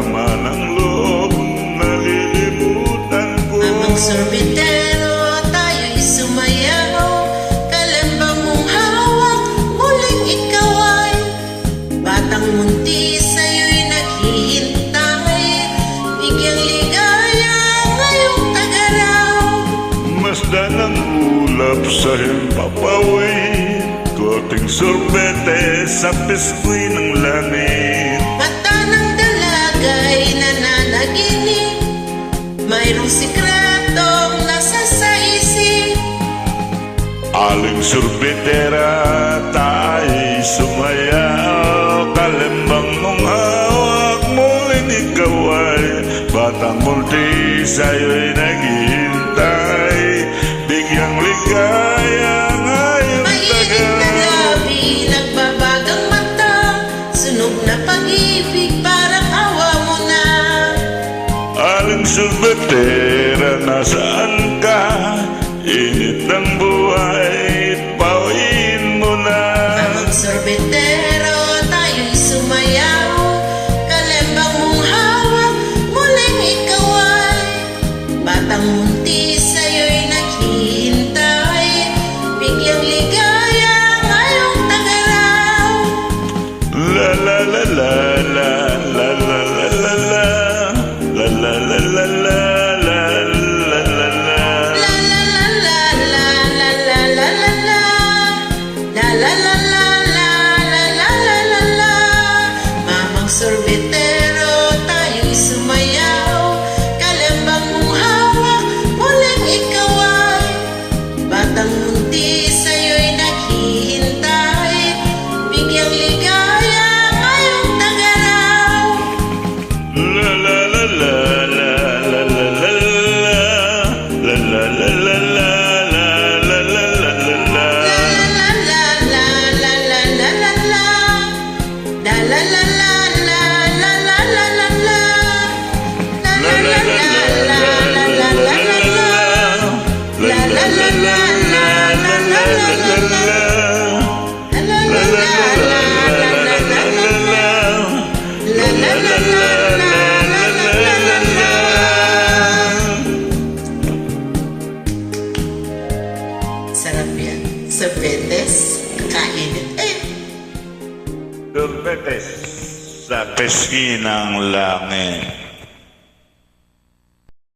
sama ng loob, nalilimutan ko. Amang sorbetero, tayo'y sumayaw. Kalamba mong hawak, muling ikaw ay batang munti, sa'yo'y naghihintay. Bigyang ligaya ngayong tagaraw. Masdan ang ulap sa himpapawid, koting sorbete sa pisngi ng langit. Mata ng dalaga'y nananaginip, mayroong sikretong nasa sa isip. Aling sorbetera, tayo'y sumayaw. Kalembang mong hawak, muling ikaw ay batang multi, sa'yo'y naghihintay. Bigyang ligaya ngayong Mainit na labi, nagbabagang mata, sunog na pag-ibig, parang awa mo na. Aling sorbetera, nasaan ka? Init ng buhay, pauwiin mo na. Amang sorbetero, tayo'y sumayaw. Kalembang mong hawak, muling ikaw ay batang munti, sa'yo'y naghihintay. Bigyang ligaya ngayong tagaraw. La la la la la la la la la la la la la la la. Sorbetero, tayo'y sumayaw. Kalembang mong hawak, muling ikaw ay batang munti, sa'yo'y naghihintay. Bigyang ligaya ngayong tagaraw. La la la la la la la la la la la la la. Sarap yan. Sorbetes, kainit eh. Sorbetes sa pisngi ng langit.